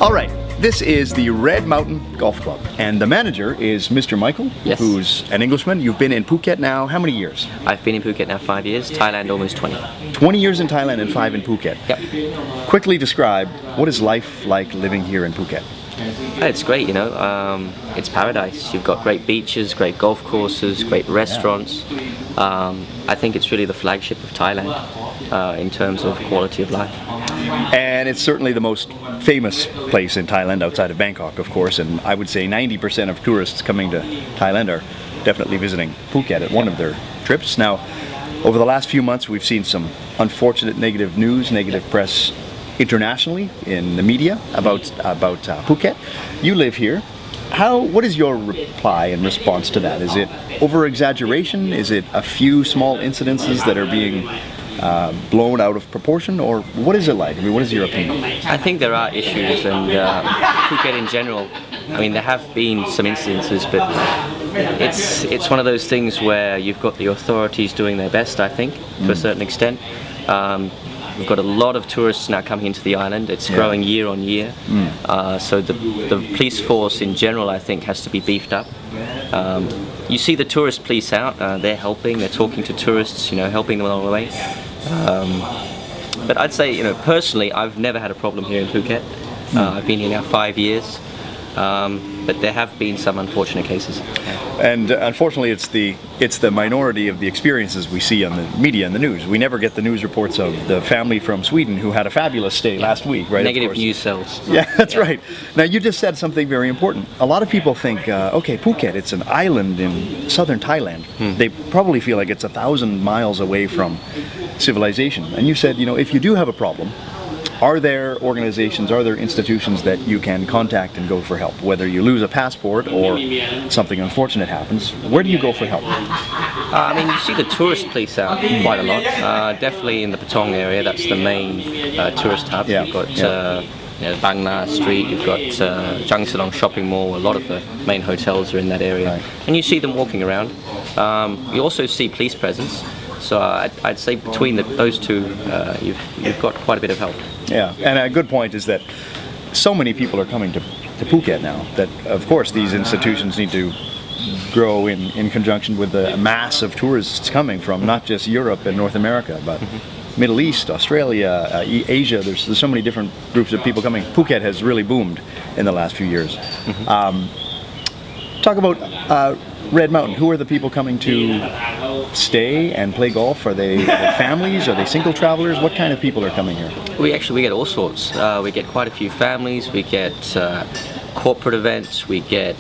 All right, this is the Red Mountain Golf Club, and the manager is Mr. Michael, Yes. who's an Englishman. You've been in Phuket now, how many years? I've been in Phuket now 5 years, Thailand almost 20. 20 years in Thailand and 5 in Phuket. Yep. Quickly describe, what is life like living here in Phuket? It's great, you know. It's paradise. You've got great beaches, great golf courses, great restaurants. I think it's really the flagship of Thailand in terms of quality of life. And it's certainly the most famous place in Thailand outside of Bangkok, of course, and I would say 90% of tourists coming to Thailand are definitely visiting Phuket at one of their trips. Now, over the last few months, we've seen some unfortunate negative news, negative press internationally in the media about Phuket. You live here. What is your reply and response to that? Is it over-exaggeration? Is it a few small incidences that are being blown out of proportion, or what is it like? I mean, what is your opinion? I think there are issues, and Phuket in general, I mean, there have been some incidences, but it's one of those things where you've got the authorities doing their best, I think, to a certain extent. We've got a lot of tourists now coming into the island. It's growing year on year. So the police force in general, I think, has to be beefed up. You see the tourist police out, they're helping, they're talking to tourists, you know, helping them along the way. But I'd say, you know, personally, I've never had a problem here in Phuket. I've been here now 5 years. But there have been some unfortunate cases. And unfortunately, it's the minority of the experiences we see on the media and the news. We never get the news reports of the family from Sweden who had a fabulous stay last week, right? Negative news sells. Yeah, that's right. Now, you just said something very important. A lot of people think, okay, Phuket, it's an island in southern Thailand. They probably feel like it's 1,000 miles away from civilization. And you said, you know, if you do have a problem, are there organizations, are there institutions that you can contact and go for help? Whether you lose a passport or something unfortunate happens, where do you go for help? I mean, you see the tourist police out quite a lot. Definitely in the Patong area, that's the main tourist hub. Yeah. You've got you know, Bangla Street, you've got Jang Silong Shopping Mall, a lot of the main hotels are in that area. Right. And you see them walking around. You also see police presence. So I'd say between those two, you've got quite a bit of help. Yeah, and a good point is that so many people are coming to Phuket now that, of course, these institutions need to grow in conjunction with the mass of tourists coming from not just Europe and North America, but Middle East, Australia, Asia. There's so many different groups of people coming. Phuket has really boomed in the last few years. Talk about Red Mountain. Who are the people coming to stay and play golf? Are they families? Are they single travelers? What kind of people are coming here? We get all sorts. We get quite a few families. We get corporate events. We get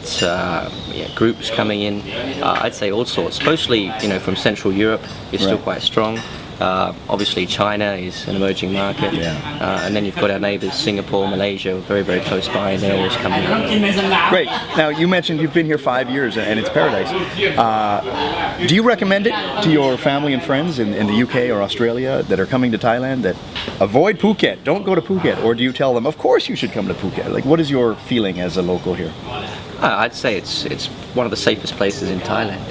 groups coming in. I'd say all sorts. Mostly, you know, from Central Europe. It's still quite strong. Obviously, China is an emerging market, and then you've got our neighbours, Singapore, Malaysia, very, very close by, and they're always coming in. Great. Now, you mentioned you've been here 5 years, and it's paradise. Do you recommend it to your family and friends in the UK or Australia that are coming to Thailand that avoid Phuket, don't go to Phuket, or do you tell them, of course you should come to Phuket? Like, what is your feeling as a local here? I'd say it's one of the safest places in Thailand.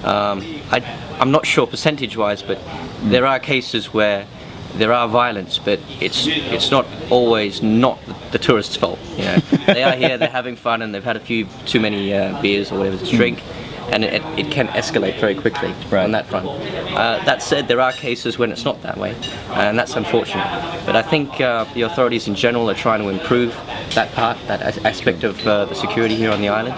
I'm not sure percentage-wise, but there are cases where there are violence, but it's not always not the tourists' fault. You know, they are here, they're having fun, and they've had a few too many beers or whatever to drink, and it can escalate very quickly on that front. That said, there are cases when it's not that way, and that's unfortunate. But I think the authorities in general are trying to improve that part, that aspect of the security here on the island,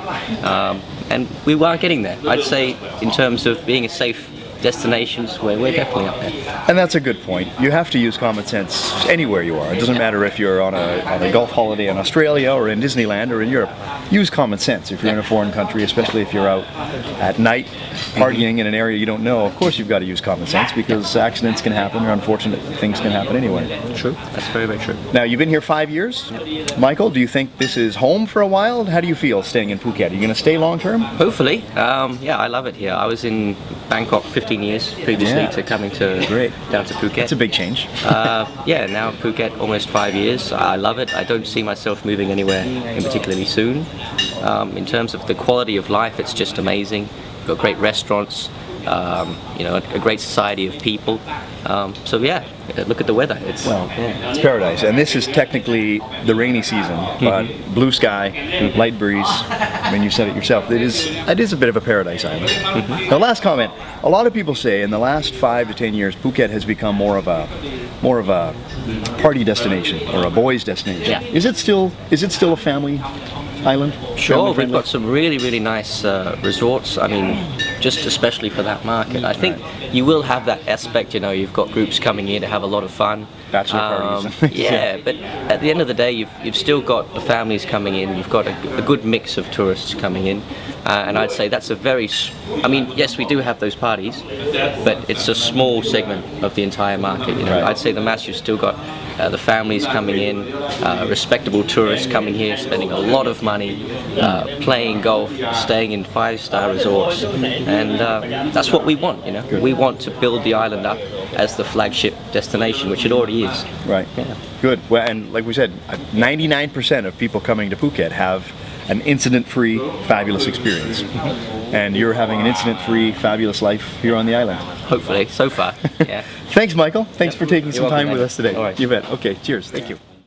and we are getting there. I'd say in terms of being a safe destinations, we're definitely up there. And that's a good point. You have to use common sense anywhere you are. It doesn't matter if you're on a golf holiday in Australia or in Disneyland or in Europe. Use common sense if you're in a foreign country, especially if you're out at night partying in an area you don't know. Of course you've got to use common sense because accidents can happen or unfortunate things can happen anyway. True. That's very, very true. Now, you've been here 5 years. Michael, do you think this is home for a while? How do you feel staying in Phuket? Are you going to stay long term? Hopefully. Yeah, I love it here. I was in Bangkok 15 years previously to coming down to Phuket. That's a big change. Yeah, now Phuket almost 5 years. I love it. I don't see myself moving anywhere in particularly soon. In terms of the quality of life, it's just amazing. We've got great restaurants. you know, a great society of people. So yeah, look at the weather. It's It's paradise, and this is technically the rainy season, but blue sky, light breeze. I mean, you said it yourself. It is a bit of a paradise island. Now, last comment. A lot of people say in the last 5 to 10 years, Phuket has become more of a party destination or a boys' destination. Yeah. Is it still a family island? Sure, Family we've friendly? got some really nice resorts. I mean, just especially for that market. I think you will have that aspect. You know, you've got groups coming in to have a lot of fun. Bachelor parties. Yeah, but at the end of the day, you've still got the families coming in. You've got a good mix of tourists coming in, and I'd say that's a very. I mean, yes, we do have those parties, but it's a small segment of the entire market. You know, Right. I'd say the mass you've still got. The families coming in, respectable tourists coming here, spending a lot of money, playing golf, staying in 5-star resorts, and that's what we want. You know, we want to build the island up as the flagship destination, which it already is. Right. Yeah. Good. Well, and like we said, 99% of people coming to Phuket have an incident-free, fabulous experience. And you're having an incident-free, fabulous life here on the island. Hopefully, so far. Yeah. Thanks, Michael. Thanks for taking some You're welcome, time with Andy. us today. All right. You bet. Okay, cheers. Thank you.